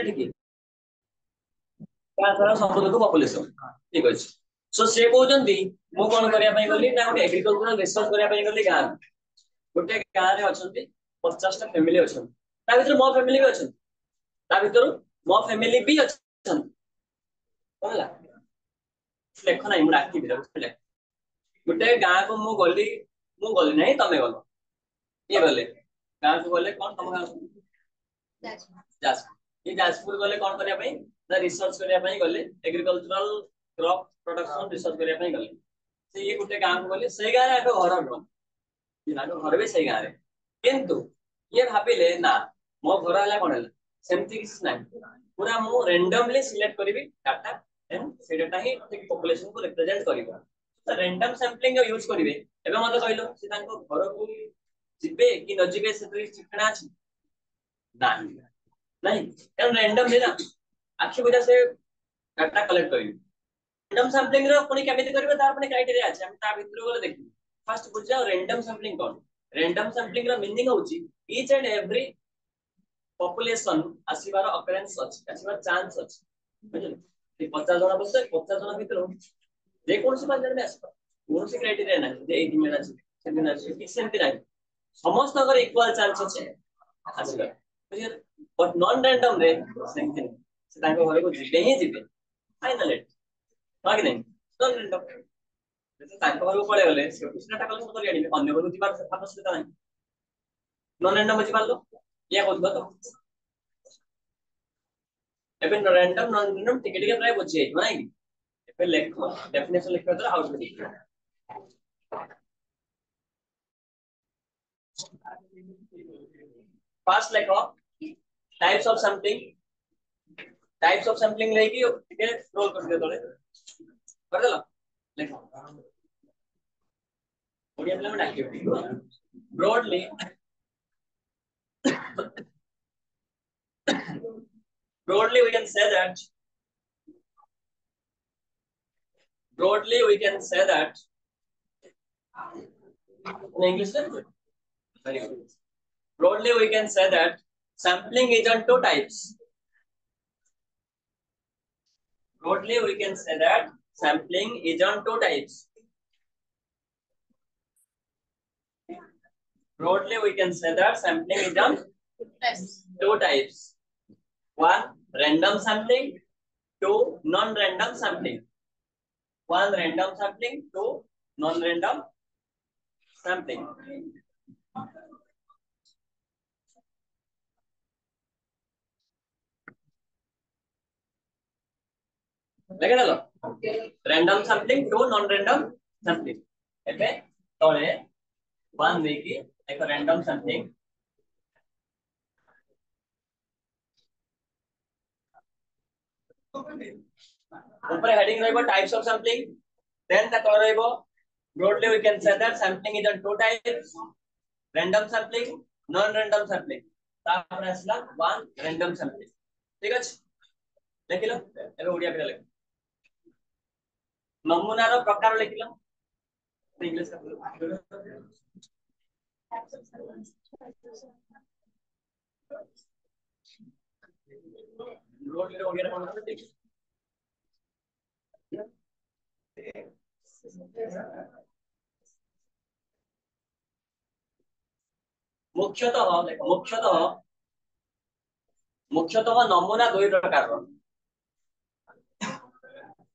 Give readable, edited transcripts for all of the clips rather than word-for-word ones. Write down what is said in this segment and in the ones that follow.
ठीक सबुतक पॉपुलेशन ठीक अच्छे सो से कहते मु कौन करने गली ना गोटे एग्रीकल्चरल रिसर्च करने गली गाँव गोटे गाँव में अच्छा 50 टा फैमिली अच्छा मो फैमिली भी अच्छा मो फैमिली भी अच्छा लेख ना मुझे गोटे गाँव को मु गली ना तमें गल ये गले गाँव को गले कौन तुम गाँव ये जाजपुर गले कौन करने ना रिसर्च करने गले एग्रीकल्चरल क्रॉप प्रोडक्शन रिसर्च करने गले से ये गोटे गाँव को गले से गाँव घर नुह घर भी से गाँव में किंतु ये भाविले ना मो घर है कौन है सेमती किसी ना पूरा मु रेंडमली सिलेक्ट करी डाटा से डाटा ही पॉपुलेशन को रिप्रेजेंट करिवो रैंडम सैंपलिंग यूज करिवे एबे मते कहलो से तांको घर को जिबे कि न जिबे से तो ठिकाना अछि ना नहीं एम रैंडम है ना आखि बुझा से डाटा कलेक्ट करिवे रैंडम सैंपलिंग रो कोनी केमिति करिवे तार कोनी क्राइटेरिया अछि हम ता भितर गले देखि फर्स्ट बुझा रैंडम सैंपलिंग कोन रैंडम सैंपलिंग रो मीनिंग होची ईच एंड एवरी पॉपुलेशन आसीबार अकरेंस अछि आसीबार चांस अछि बुझले 50 जन बसे 50 जन भितर जे कोन से बाजार में आसीबा कोन से क्राइटेरिया ना जे ए दिन अछि से दिन अछि कि सेमति नाही समस्त अगर इक्वल चांस अछि आसीबा बुझले बट नॉन रैंडम रे सेमति से तांको घर को जिबे ही जिबे फाइनल इट बाकी नहीं नॉन रैंडम जैसे तांको घर को पळे गले से कुछ डाटा कलेक्शन करि आनिबे अन्य घर को जिबार आवश्यकता नाही नॉन रैंडम बुझि पारलो या कहबो तो एबे रैंडम नॉन रैंडम टिके प्राय बुझि जाई नाही एबे लेखो डेफिनेशन लिखो तो हाउ टू लिख फर्स्ट लेखो टाइप्स ऑफ सैंपलिंग लेकी टिके स्क्रॉल कर दे तले कर देला लेखो Odia employment activity broadly we can say that in English very good broadly we can say that sampling is on two types broadly we can say that sampling is on two types broadly we can say that sampling is on two types one random sampling two non-random sampling one random sampling two non-random sampling लगे ना random sampling to non random sampling एबे तळे one देकी एक random sampling ऊपर heading रहइबो types of sampling then ता तळे रहइबो broadly we can say that sampling is on two types random sampling non random sampling तापर असला वन रैंडम सैंपलिंग ठीक अछि लेखिलो एबे ओडिया पे लेख नमूना रो प्रकार लिखिलो इंग्लिश का रोड ले वगैरह कौन सा देख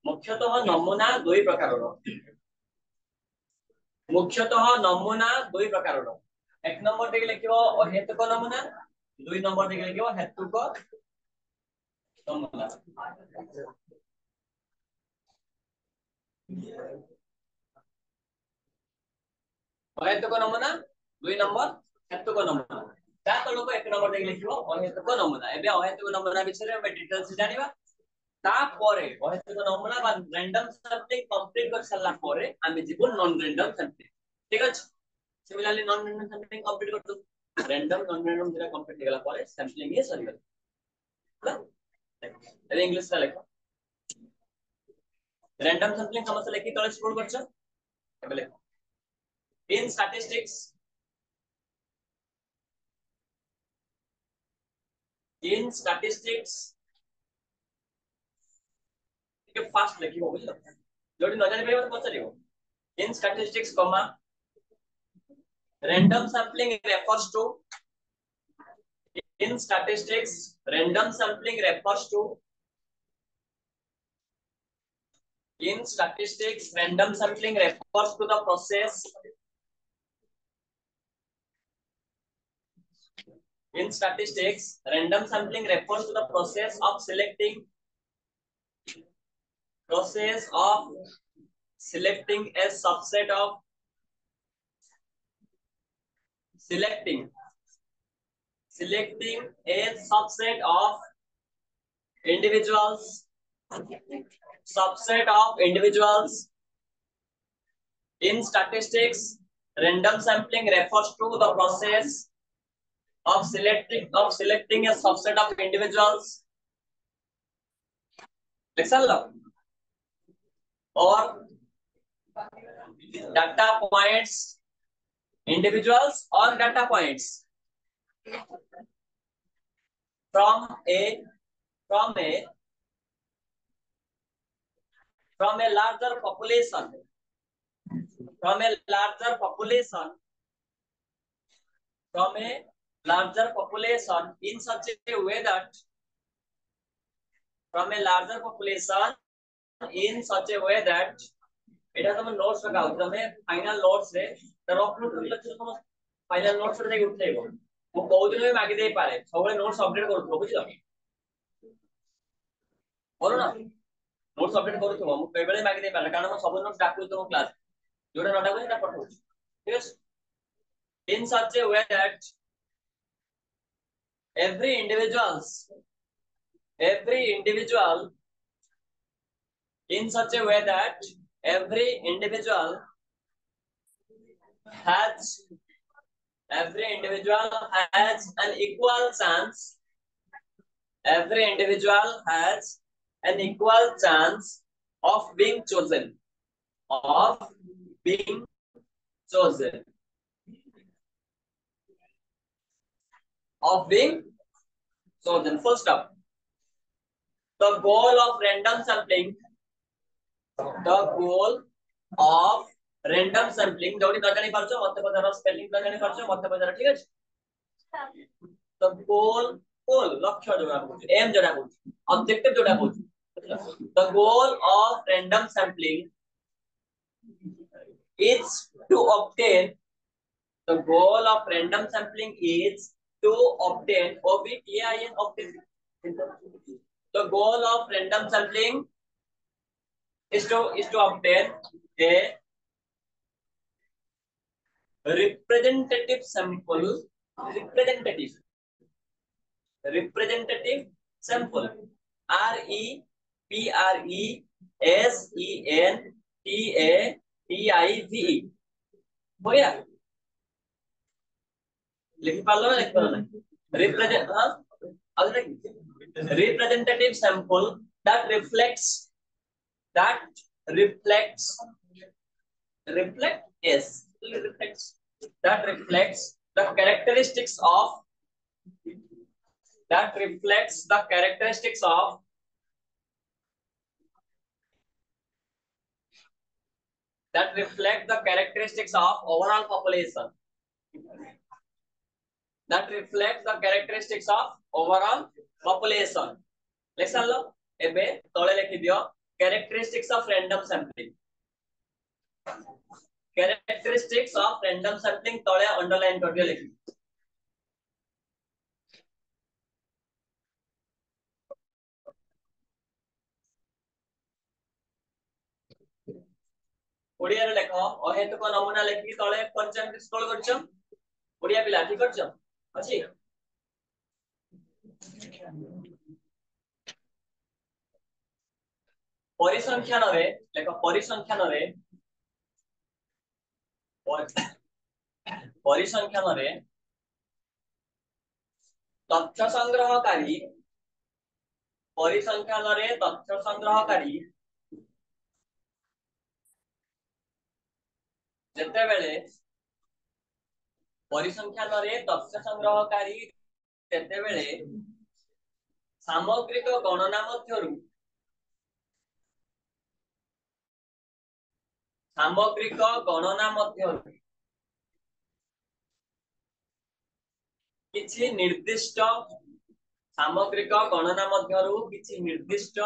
मुख्यतः नमूना दुई प्रकार रो मुख्यतः नमूना दुई प्रकार रो एक नंबर देख लिखिबो अहेतुक नमूना दुई नंबर देख लिखिबो हेतुक नमूना अहेतुक नमूना दुई नंबर हेतुक नमूना ता तळको एक नंबर देख लिखिबो अहेतुक नमूना एबे अहेतुक नमूना विषय में डिटेल्स जानिबा ता परे अहेतुक नमूना बा रैंडम सैंपलिंग कंप्लीट कर सल्ला परे आमे जीवो नॉन रैंडम सैंपलिंग ठीक अछि similarly non random sampling complete कर दो रैंडम नॉन रैंडम जरा कंप्लीट गेला परे सैंपलिंग ये सरी गला अरे इंग्लिश ता लेखो रैंडम सैंपलिंग समस्या लेखि तळे स्क्रॉल करछ एबे लेखो in statistics ଟିକେ फास्ट लिखिबो बुझलो जोडी न जानि मते पछारिबो in statistics comma random sampling refers to in statistics random sampling refers to in statistics random sampling refers to the process in statistics random sampling refers to the process of selecting a subset of selecting a subset of individuals in statistics random sampling refers to the process of selecting a subset of individuals or data points individuals or data points from a larger population in such a way that it has some notes लगा होता है final notes रे rough note लक्ष्य सम final notes रे जाई उठेइबो मो कोउ दिन में मागी देई पारे सबले नोट्स अपडेट करथो बुझिलो बोलो ना नोट्स अपडेट करथो मो केबेले मागी देई पारे कारण मो सब नोट्स डाकु तो क्लास जोडा न डाकु सेटा पठौ ठीक है in such a way that every individual in such a way that every individual has an equal chance of being chosen first up the goal of random sampling जोडी न जानि परछो मते पदार स्पेलिंग न जानि परछो मते पदार ठीक अछि the goal लक्ष्य जोडा बोलछु एम जोडा बोलछु ऑब्जेक्टिव जोडा बोलछु the goal of random sampling is to obtain obtain the goal of random sampling is to obtain a representative sample representative sample representative हो या लिख पालो ना लिख पालो ना representative sample that reflects the characteristics of overall population lesson लो एबे तळे लिखि दियो characteristics of random sampling तळे अंडरलाइन कर दियो लिखि ओडिया रे लेखो अहेतुक नमूना लिखि तळे पंचम स्क्रॉल करछो ओडिया पिला ठीक करछो अछि परिसंख्यान रे लेखो परिसंख्यान रे तथ्य संग्रहकारी जेते बेले परिसंख्यान रे तथ्य संग्रहकारी तेते बेले सामग्रिक गणना मध्यरु सामग्रिक गणना मध्य किछि निर्दिष्ट सामग्रिक गणना मध्यरु किछि निर्दिष्ट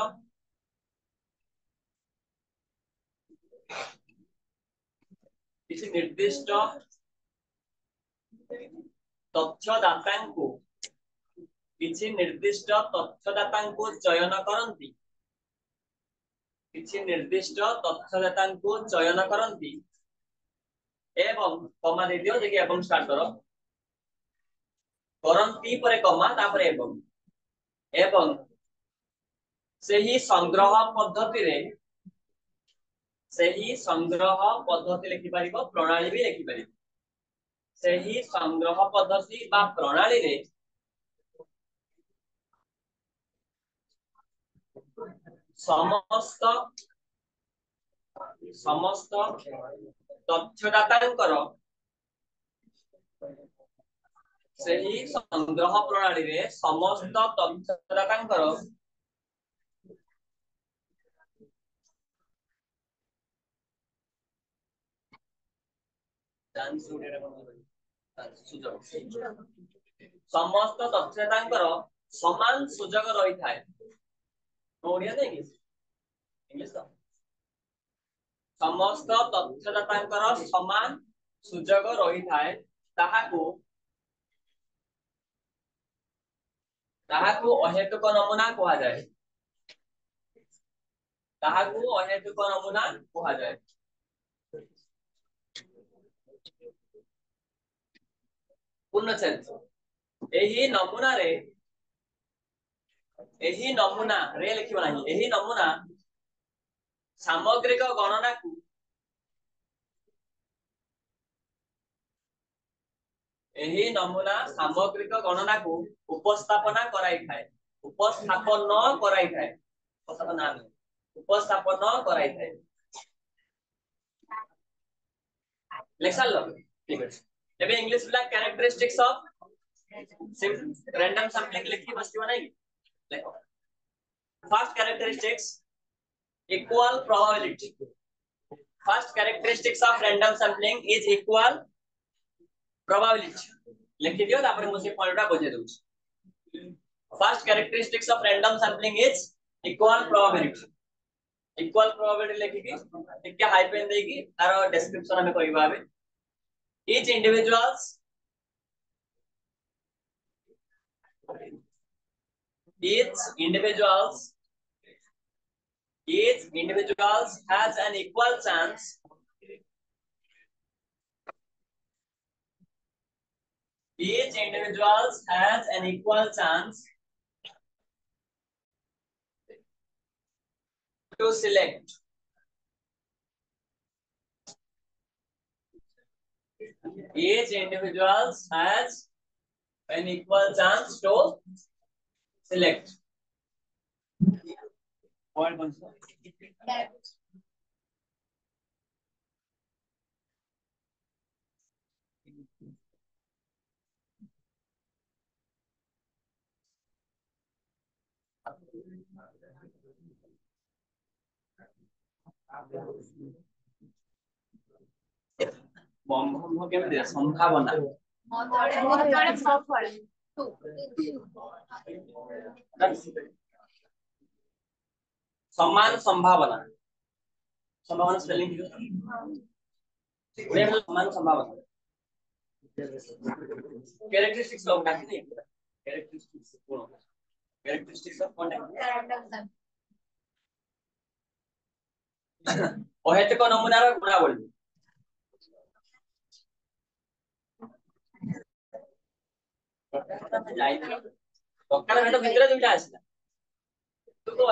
तथ्यदातांकु किछि निर्दिष्ट तथ्यदातांकु चयन करंती किछि निर्दिष्ट तथ्यदातांकु चयन करंती एवं कमा दे दियो जे एवं स्टार्ट करो करंती परे कमा तापर एवं सेही संग्रह पद्धति लिखि परिबो प्रणाली भी लिखि परिबो सेही संग्रह पद्धति बा प्रणाली रे समस्त समस्त तथ्यदातांकर सेही संग्रह प्रणाली रे समस्त तथ्यदातांकर समस्त तथ्यदातांकर समान सुजोग रही थाए ओडिया नहीं कि इंग्लिश तो समस्त तथ्यदातांकर समान सुजोग रही थाए ताहाकू अहेतुक नमूना कहा जाए पूर्णच्छेद एही नमूना रे लिखिबो नाही एही नमूना सामग्रिक गणना को उपस्थापना कराई थाए लेक्चर लो ठीक है एबे इंग्लिश वाला कैरेक्टरिस्टिक्स ऑफ रैंडम सैंपलिंग लिखी बस्ती बनाई देखो first characteristics equal probability first characteristics of random sampling is equal probability लिखि दियो तापर मुझे पॉइंटटा बुझे दउछ first characteristics of random sampling is equal probability लिखि के टिके हाइफेन देगी तार डिस्क्रिप्शन में कहबा आबे each individuals has an equal chance to select each individuals has an equal chance to select point one बंभ केमि संभावना समान संभावना स्पेलिंग समान संभावना कैरेक्टरिस्टिक्स ऑफ कैरेक्टरिस्टिक्स ऑफ अहेतुक नमूनार गुणावली दरकार भेट भितर दुईटा आसिला तो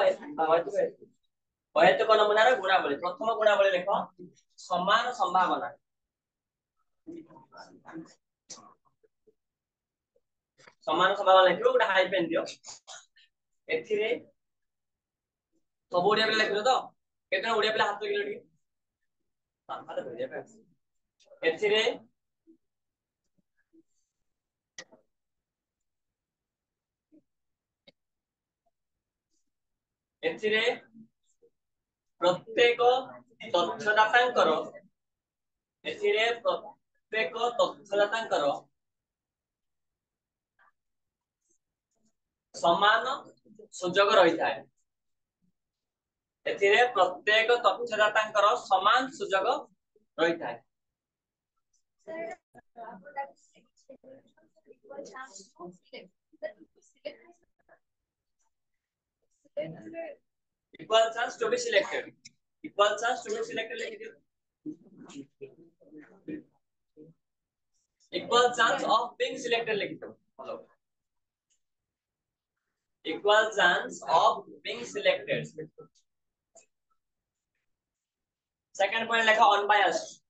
अहेतुक नमूनार गुणावली प्रथम गुणावली लेख समान संभावना लिखो गोटे हाइफेन दियो एथिरे सब ओडिया पे लिखलो तो केतना ओडिया पे हाथ लिखलो ठी सामने ओडिया पे एथिरे प्रत्येक ତଥ୍ୟଦାତାଙ୍କର ଏଥିରେ ପ୍ରତ୍ୟେକ ତଥ୍ୟଦାତାଙ୍କର ସମାନ ସୁଯୋଗ ରହିଥାଏ। ଏଥିରେ ପ୍ରତ୍ୟେକ ତଥ୍ୟଦାତାଙ୍କର ସମାନ ସୁଯୋଗ ରହିଥାଏ। Equal chance to be selected. Equal chance to be selected लिख दो। Equal chance of being selected लिख दो। Hello. Equal chance of being selected. Second point लिखा unbiased.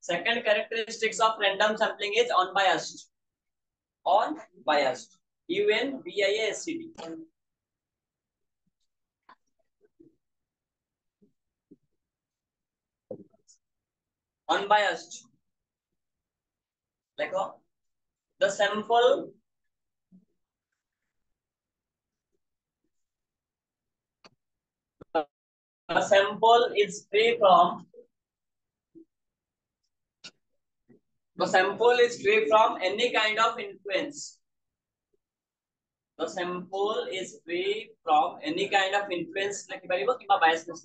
Second characteristics of random sampling is unbiased. Unbiased. UNBIASD. Unbiased. Like the sample is free from any kind of influence. The sample is free from any kind of influence like biasness.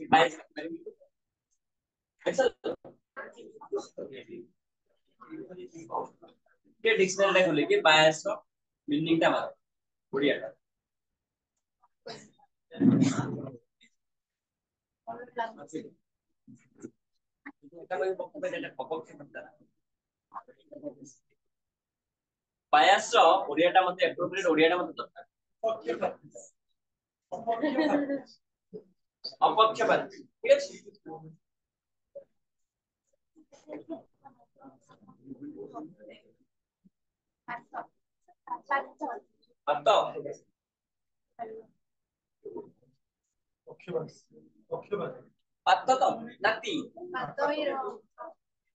के dictionary खोले कि बायस रो meaning ता मारो बढ़िया बायस रो बढ़िया ता मते appropriate बढ़िया ता मते दरकार अपक्षपात ठीक है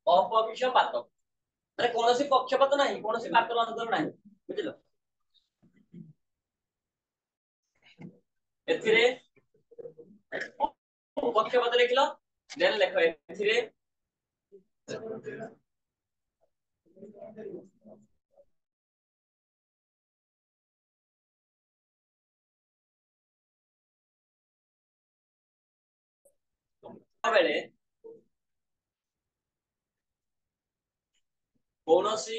अपक्षपात अरे कोनोसी पक्षपात नाही कोनोसी पात्र अंतर नाही बुझिलो एथिरे पक्षपात लिखलो देन लेखो एथिरे बेले कोनोसी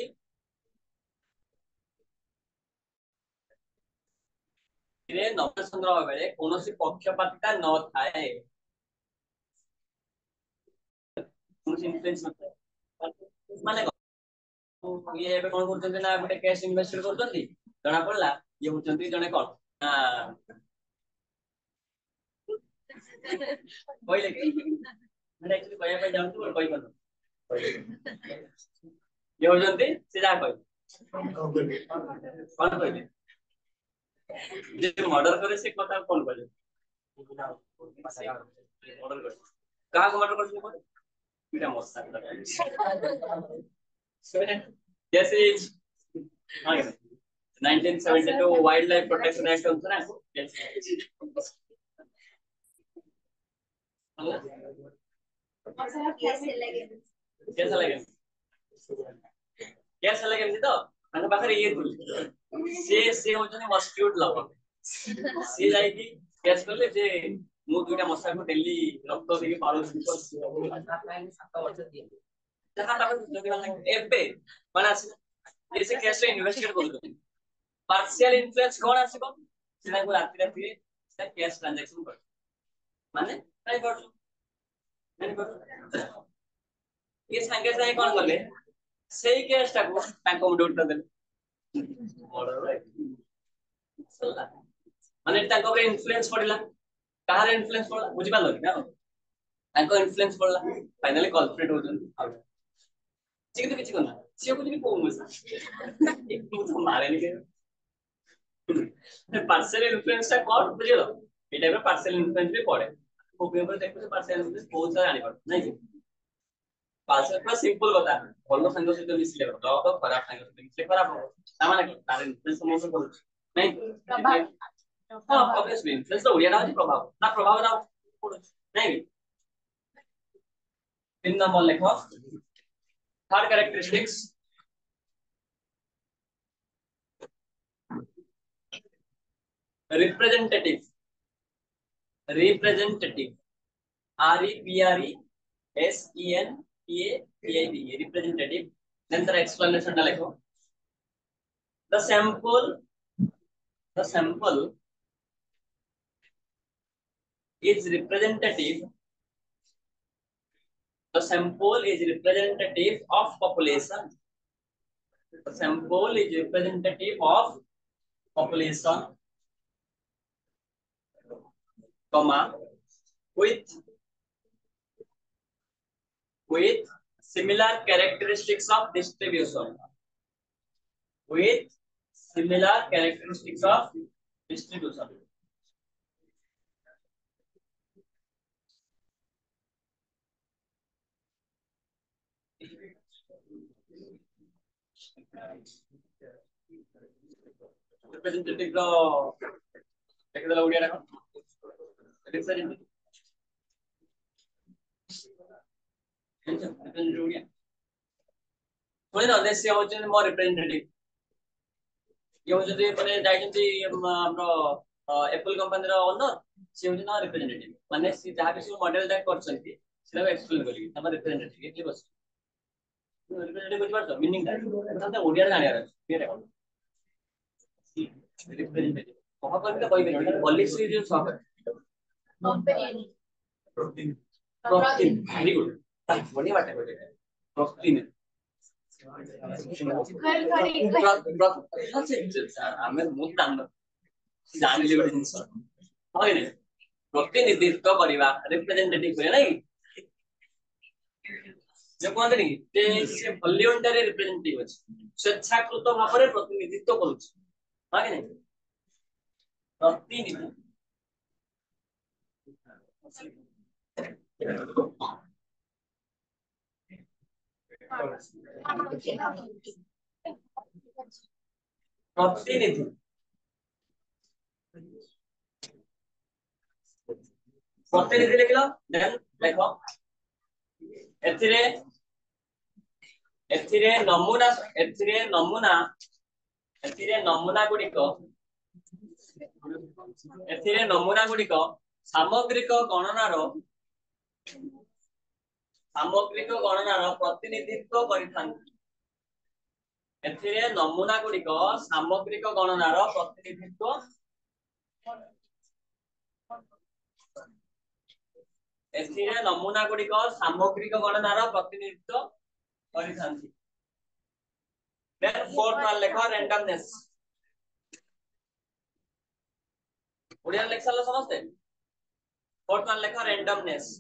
रे नव संग्रह बेले कोनोसी पक्षपातिता न थाए कोनोसी इन्फ्लुएंस न थाए माने ये एबे कोन करछन ना गोटे कैश इन्वेस्ट करछन जणा पड़ला ये होचन जणे कोन कोइले मैं एक्चुअली कहया पे जाउँ तो कोइ कोन ये होचन से जा कोइ कोन कोइले जे मर्डर करे से कथा कोन कोइले मर्डर करे कहा को मर्डर करछन कोन बिना मस्सा yes is 1972 wildlife protection act होता है yes कैसा लगे तो अने पाखरे ये से होचने मस्क्यूट लव से जाई की कैच करले जे मु दुटा मस्सा को डेली रक्त देके पारो जहां तक जदी एबे माने ऐसे कैश रे इन्वेस्टमेंट करू पार्शियल इन्फ्लुएंस कोन आसीबो सेना को राती राती से कैश ट्रांजैक्शन कर माने ट्राई करछु ये संगे संगे कोन करले सेही केस टा को ताको मुडोट देले माने ताको के इन्फ्लुएंस पड़िला कहार इन्फ्लुएंस पड़ला बुझि पालो ना ताको इन्फ्लुएंस पड़ला फाइनली कल्प्रिट होजन ठीक है किछि कोना सियो कुछ भी कोम एक तो मारे नहीं के पार्शियल इन्फ्लुएंस टा कोड बुझिलो ए टाइप पार्शियल इन्फ्लुएंस भी पड़े ओपन पर देखो पार्शियल इन्फ्लुएंस बहुत सारा आनी पड़े नहीं पार्शियल पूरा सिंपल कथा भलो संग सहित मिसले तो खराब संग सहित मिसले खराब हो सामान्य तार इन्फ्लुएंस समोसे करू नहीं प्रभाव हां ऑब्वियसली इन्फ्लुएंस तो ओडिया ना प्रभाव ना प्रभाव ना नहीं 3 नंबर लिखो third characteristics representative representative REPRESENTATIV representative then the explanation लिखो the sample is representative the sample is representative of population the sample is representative of population comma with similar characteristics of distribution with similar characteristics of distribution representative ro देखदला ओडिया रखो representative representative Odia कोई ना देश से होचन मोर representative ये होचन माने जाइचंती हमरो Apple company रो owner से होचन ना representative माने से जहा के सब मॉडल दैट करछंती सेला एक्सप्लेन करी हम representative एटली बस representative बुझ पारछो मीनिंग दैट हम ओडिया जाने यार ये देखो representative कहा पर के कोई भी पॉलिसी जो सब कंपनी प्रोटीन वेरी गुड बढ़िया बात है प्रोटीन ଆମେ ମୁଁ ଜାଣିଲି ଗୋଟେ ଜିନିଷ ପ୍ରତିନିଧିତ୍ୱ କରିବା ରିପ୍ରେଜେଣ୍ଟେଟିଭ କରିବା ନାଇଁ ଯେ କୁହନ୍ତିନି ଯେ ସେ ଭଲ୍ୟୁଣ୍ଟାରୀ ରିପ୍ରେଜେଣ୍ଟେଟିଭ ଅଛି ସ୍ୱେଚ୍ଛାକୃତ ଭାବରେ ପ୍ରତିନିଧିତ୍ୱ କରୁଛି ହଁ କି ନାଇଁ ପ୍ରତିନିଧି प्रतिनिधि प्रतिनिधि लिखलो देन देखो एथिरे एथिरे नमूना गुड़िक सामग्रिक गणनार प्रतिनिधित्व करिथांती एथिरे नमूना गुड़िक सामग्रिक गणनार प्रतिनिधित्व एथिरे नमूना गुड़िक सामग्रिक गणनार प्रतिनिधित्व करिथांती देन फोर्थ वन लेखो रैंडमनेस ओडिया लेक्चर समझते फोर्थ वन लेखो randomness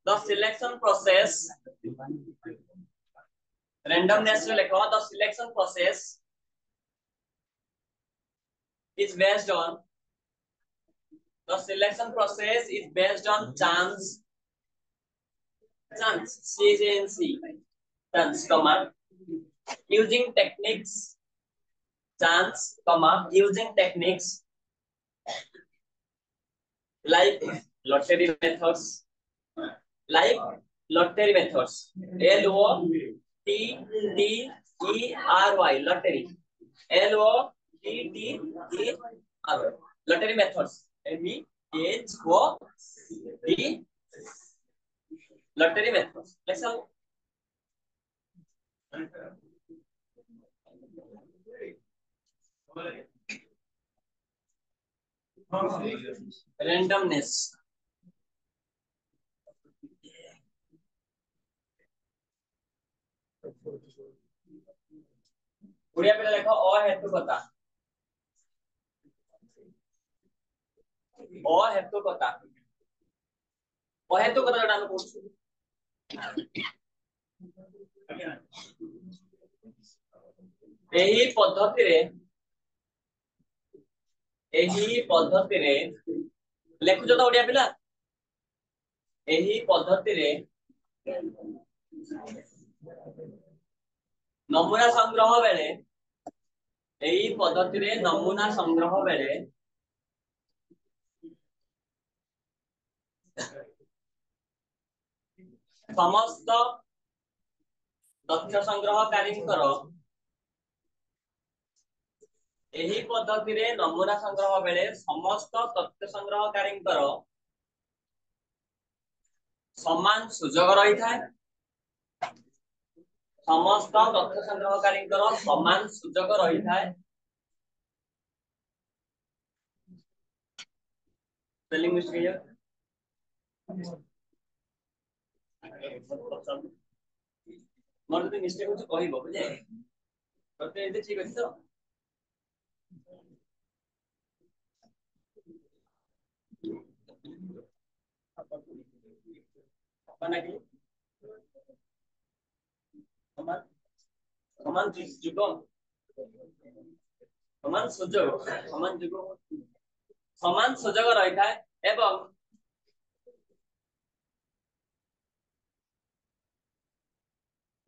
the selection process randomness लिखो the selection process is based on chance chance comma using techniques like lottery methods lottery methods LOTTERY lottery LOTTERY lottery methods MEHOD lottery methods let's have randomness Odia पे लिखो अहेतुकता जोटा हम पूछू एही पद्धति रे लेखुछ तो ओडिया पिला एही पद्धति रे नमूना संग्रह बेले एई पद्धति रे नमूना संग्रह बेले समस्त तथ्य संग्रहकारी एही पद्धति रे नमूना संग्रह बेले समस्त तथ्य संग्रहकारी समान सुजोग रही थाए समस्त तथ्य संग्रहकारी समान सुजोग रही थाए स्पेलिंग मिस्टेक मोर जदि मिस्टेक होछ कहइबो बुझे तते एते ठीक अछि तो अपना के समान समान जुग समान सुजोग रही थाए एवं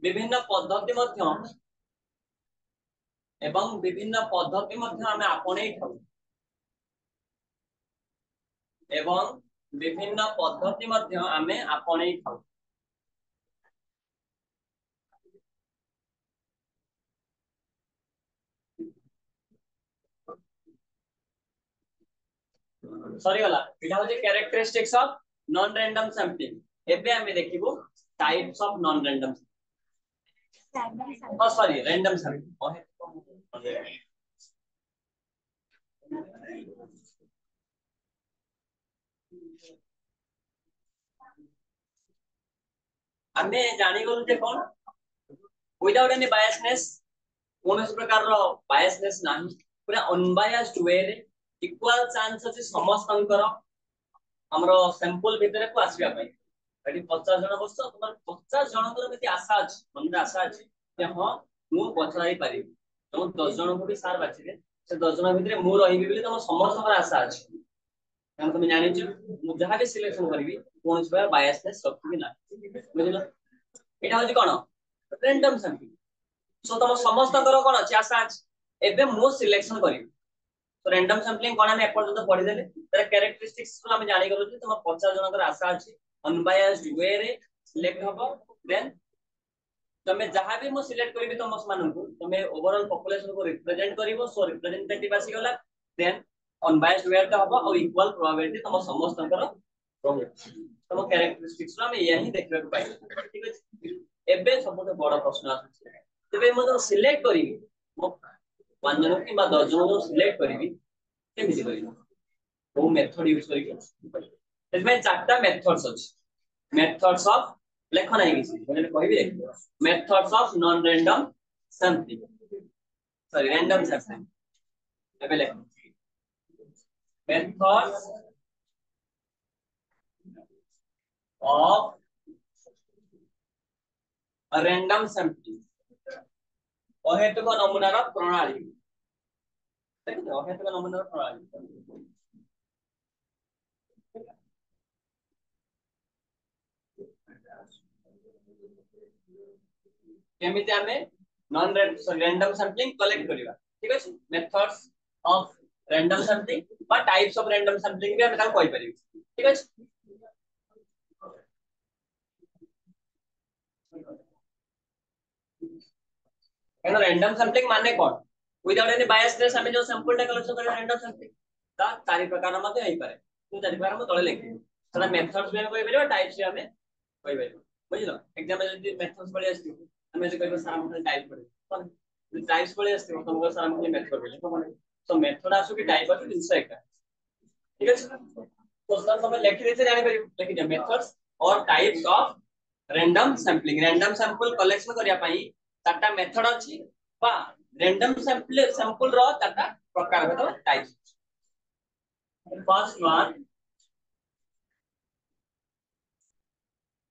विभिन्न पद्धति आमे आपणै थाउ एवं विभिन्न पद्धति आमे आपणै थाउ सॉरी वाला इटा होजे characteristics of non random sampling एबे हमें देखिबो types of non random sorry random sampling हमें जानी गलु जे कोन विदाउट एनी बायसनेस कोन प्रकार रो बायसनेस नाही पूरा अनबायस्ड वे रे इक्वल चांस अछि समस्तंकर हमरो सैंपल भितरे को आसीबा पई एटी 50 जन बस तुम 50 जन को केति आशा अछि मन आशा अछि जे हां मु पछाई पारि तुम 10 जन को भी सार बाछि से 10 जन भितरे मु रहिबी बोली तुम समस्त पर आशा अछि कारण तुम जानि छु मु जहा भी सिलेक्शन करबी कोन से बायसनेस सब भी ना बुझलो एटा हो지 कोन रैंडम सैंपल सो तुम समस्त कर कोन अछि आशा अछि एबे मु सिलेक्शन करबी तो रैंडम सैंपलिंग कोन हम एपर्यंत पढि देले तर कैरेक्टरिस्टिक्स को हम जानि गलो जे तुम 50 जन कर आशा अछि अनबायस्ड वे रे सिलेक्ट हबो देन तमे जहां भी मु सिलेक्ट करबी तुम मान को तमे ओवरऑल पॉपुलेशन को रिप्रेजेंट करिवो सो रिप्रेजेंटेटिव आसी गला देन अनबायस्ड वे ता हबो और इक्वल प्रोबेबिलिटी तुम समस्त कर रहबो तुम कैरेक्टरिस्टिक्स को हम यही देखबे को पाइ ठीक अछि एबे सबसे बड़ प्रश्न आछे तबे मु तो सिलेक्ट करिवि मु 5 जन कि 10 जन को सिलेक्ट करिवि केमिति करिवि वो मेथड यूज करिवि इसमें चारटा मेथड्स अछि मेथड्स ऑफ लेखन है किसी मैंने कहि भी methods of non random sampling sorry random sampling एबे लेख मेथड्स ऑफ रैंडम सैंपलिंग अहेतुक नमूना रा प्रणाली देखो अहेतुक नमूना रा प्रणाली केमिति हमें नॉन रैंडम सैंपलिंग कलेक्ट करिवा ठीक अछि मेथड्स ऑफ रैंडम सैंपलिंग बा टाइप्स ऑफ रैंडम सैंपलिंग भी हम ता कहि परिबी ठीक अछि एनो रैंडम सैंपलिंग माने कोन विदाउट एनी बायसनेस हमें जो सैंपल टा कलेक्शन करिवा रैंडम सैंपलिंग ता चारि प्रकार मते होई पारे तू चारि प्रकार हम तळे लेखि तला मेथड्स भी हम कहि परिबा टाइप्स भी हमें कहि परिबा बुझलो एग्जांपल जदि मेथड्स पढि आछि हमें जे कहबो सर हम टाइप पढि टाइप्स पढि आछि तुमको सर हम मेथड पढि तो सो मेथड आसु कि टाइप आसु जिंस एका ठीक अछि तो सर हम लेखि देते जानि परिबो लेखि दे मेथड्स और types of random sampling random sample collection करिया पई चारटा मेथड अछि बा रैंडम सैंपल रो चारटा प्रकार भेटो types first one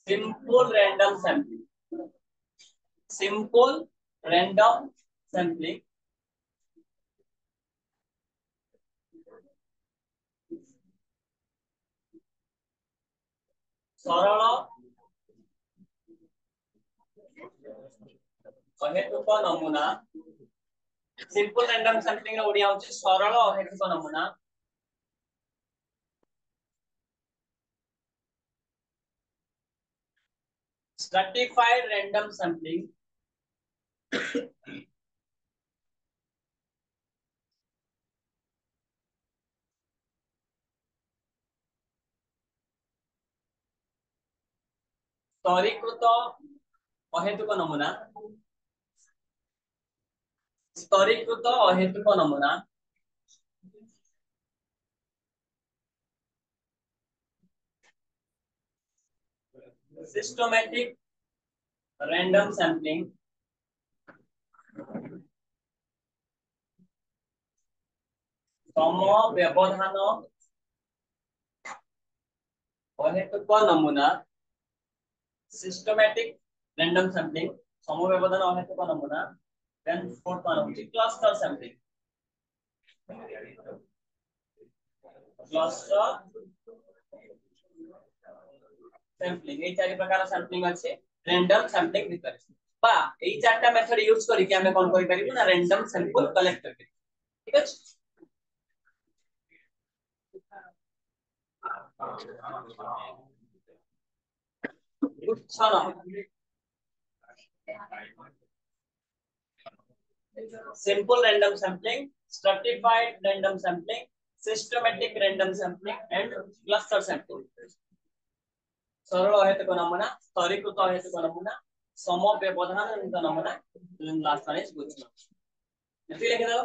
simple random sampling simple random sampling सरल अहेतुक नमूना सिंपल रैंडम सैंपलिंग रो ओडिया होची सरल अहेतुक नमूना स्ट्रैटिफाइड रैंडम सैंपलिंग स्तरीकृत अहेतुक नमूना स्तरीकृत अहेतुक नमूना सिस्टमैटिक रैंडम सैंपलिंग सम व्यवधान अहेतुक नमूना सिस्टमैटिक रैंडम सैंपलिंग सम व्यवधान अहेतुक नमूना देन फोर्थ वन होची क्लस्टर सैंपलिंग क्लस्टर सैंपलिंग ए चारि प्रकार सैंपलिंग अछि रैंडम सैंपलिंग भितर बा ए चारटा मेथड यूज करी कि हमें कोन करि परिबु ना रैंडम सैंपल कलेक्ट करि ठीक अछि simple random sampling stratified random sampling systematic random sampling and cluster sampling सरल अहेतुक नमूना स्तरीकृत अहेतुक नमूना सम व्यवधान नमूना लास्ट वन इज गुच्छना एति लिख दो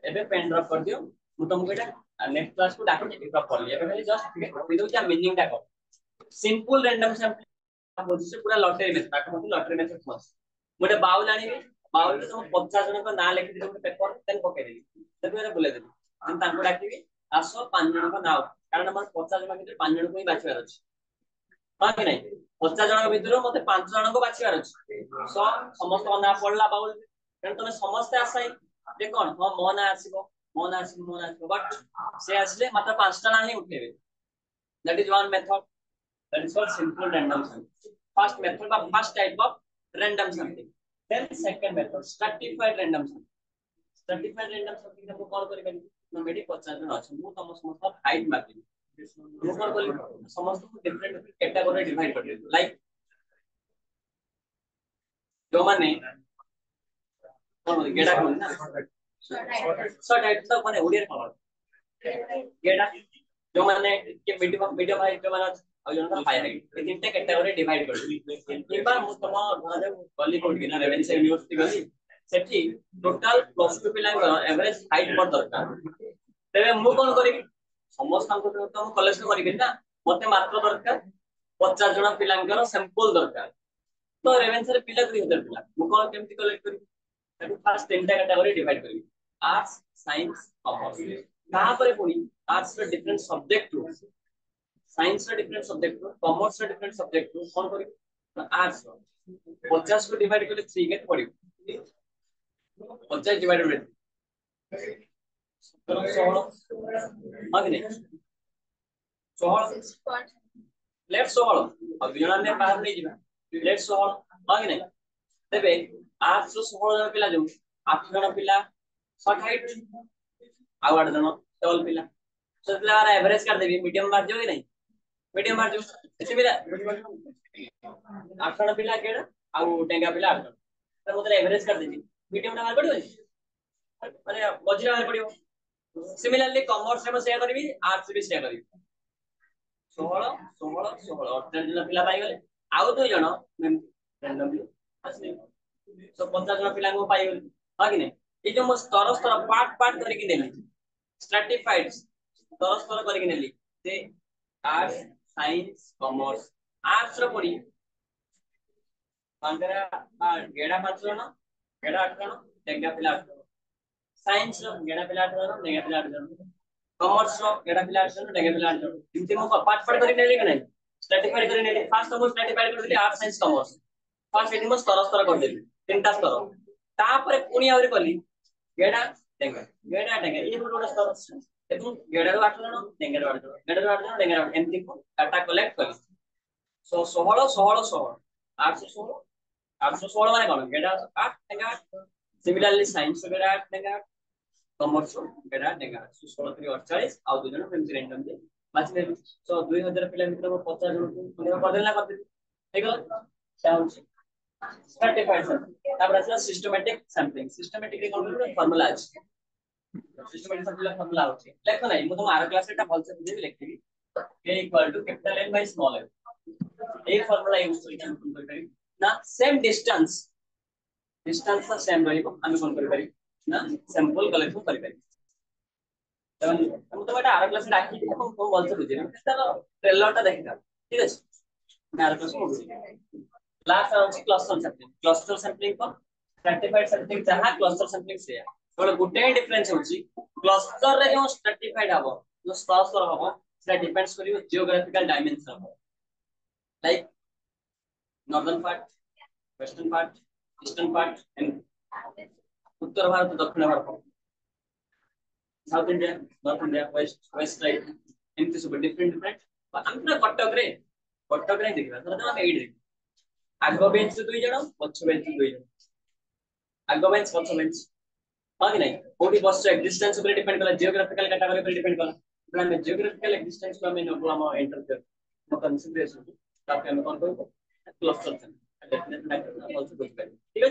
एबे पेन ड्रॉप कर दियो मु तुमको एटा नेक्स्ट क्लास को डाकि ड्रॉप कर लिया एबे खाली जस्ट कहि दो कि मीनिंग टा को सिंपल रैंडम सैंपलिंग बोलछे पूरा लॉटरी मेथड ताको मत लॉटरी मेथड मत मोटे बाउल आनी बाउल में तुम 50 जन को ना लिखि दे पेपर तेन पके देबी तेरे बोले देबी हम ताको डाकिबी आसो 5 जन को नाउ कारण हमर 50 जन भीतर 5 जन को ही बाछिबार अछि हां कि नहीं 50 जन भीतर मते 5 जन को बाछिबार अछि सो समस्त ना पड़ला बाउल कारण तमे समस्त आसाई जे कोन हां मो ना आसीबो बट से आसले मात्र 5 टा ना ही उठेबे that is one method that is called simple random sampling first method or first type of random sampling then second method stratified random sampling stratified random sampling को कॉल करि बनि न मेडी 50 जन अछि मु तम समस्त हाइट मापि मु कॉल करि समस्त को डिफरेंट कैटेगरी डिवाइड कर दे लाइक जो माने कोन गेडा कोन ना शॉर्ट हाइट तो माने ओडिया कोन गेडा जो माने के मीडियम हाइट जो माने और जनता हाई हाइट ये तीनटा कैटेगरी डिवाइड कर दी एक बार मु तम घरे गली कोड कि ना रेवेन्सा यूनिवर्सिटी गली सेठी टोटल प्लस 2 पिला एवरेज हाइट पर दरकार तेरे मु कोन करी समस्त को तो कॉलेज में करी ना मते मात्र दरकार 50 जन पिलांकर सैंपल दरकार तो रेवेन्सा रे पिला 2000 पिला मु कोन केमति कलेक्ट करी फर्स्ट तीनटा कैटेगरी डिवाइड करी आर्ट्स साइंस कॉमर्स कहां पर पुनी आर्ट्स रे डिफरेंट सब्जेक्ट साइंस रे डिफरेंट सब्जेक्ट कॉमर्स रे डिफरेंट सब्जेक्ट कोन करी आर्ट्स 50 को डिवाइड करले 3 के पड़ी 50 डिवाइड बाय 16 आगे 16 लेट 16 अब जना ने बाहर नहीं जिना लेट 16 आगे नहीं तबे आर्ट्स 16 जन पिला जो 8 जन पिला 60 हाइट आ 8 जन 12 पिला तो पिला एवरेज कर देबी मीडियम मार जो कि नहीं मीडियम मार जो एसे पिला 8 जन पिला केडा आ टेंगा पिला 8 जन तो मतलब एवरेज कर देबी मीडियम ना मार पड़ियो माने मझिरा मार पड़ियो सिमिलरली कॉमर्स में शेयर करबी आर्ट्स भी शेयर करबी 16 16 16 18 जन पिला पाई गले आउ दो जन रैंडमली असली सो 50 जन पिला को पाई गले हा कि नहीं ये जो मो स्तर स्तर पार्ट करके देली स्ट्रैटिफाइड स्तर स्तर करके देली से आर्ट्स साइंस कॉमर्स आर्ट्स रो पड़ी पंद्रह गेडा 5 जन गेडा 8 जन टेंगा पिला 8 जन साइंस रो गेडा पिला 8 जन टेंगा पिला 8 जन कॉमर्स रो गेडा पिला 8 जन टेंगा पिला 8 जन इनते मो पार्ट करके नेली कि नहीं स्ट्रैटिफाइड करके नेली फर्स्ट तो स्ट्रैटिफाइड कर देली आर्ट्स साइंस कॉमर्स फर्स्ट एटी मो स्तर स्तर कर देली तीनटा स्तर तापर पुनी आउरी कली गेडा टेंगा ये रोड स्तर एतु गेडा रो 8 जन टेंगा रो 8 जन गेडा रो 8 जन टेंगा रो एमती को डाटा कलेक्ट कली सो 16 16 16 816 816 माने कोन गेडा 8 मेगाहर्ट्ज सिमिलरली साइंस गेडा 8 मेगाहर्ट्ज कॉमर्स गेडा 8 मेगाहर्ट्ज 16 3 48 आ दो जन फ्रेंड्स रैंडम दे बाकी ने सो 2000 पिला मित्र 50 जन को कर देला कर दे ठीक है साउंड स्ट्रैटिफाइड सैंपलिंग तापर असला सिस्टमैटिक रे कोन फार्मूला अछि सिस्टमैटिक फार्मूला अछि लेखो नै मु तुम आर क्लास एटा भल से बुझेबी लिखबी a equal to capital N by small n A formula use करके हम कोन करि ना सेम डिस्टेंस ता सेम रहइबो हम कोन करि ना सैंपल कलेक्शन करि पारि तब हम तो एटा आर क्लास डाकी हम कोन भल से बुझेबी तार ट्रेलर टा देखिदा ठीक अछि मैं आर क्लास को बुझेबी लास्ट अछि क्लस्टर सैंपलिंग को स्ट्रैटिफाइड सैंपलिंग जहां क्लस्टर सैंपलिंग से केवल गुटे डिफरेंस होची क्लस्टर रे जो स्ट्रैटिफाइड हबो जो क्लस्टर हबो सेटा डिपेंड्स करियो geographical dimension like northern part western part eastern part and उत्तर भारत दक्षिण भारत south India north India west side एमती सब डिफरेंट हम पूरा कटक रे देखबा तो हम एड आगो बेंच दुई जण पछ बेंच दुई जण आगो बेंच पछ बेंच हां कि नहीं कोठी बस डिस्टेंस ऊपर डिपेंड कला जियोग्राफिकल कैटेगरी पर डिपेंड कला प्लान जियोग्राफिकल डिस्टेंस को हमें नो हम एंटर कर कंसीडरेशन ताकि हम कौन को क्लस्टर डेफिनेटली आल्सो बुझ पाए ठीक है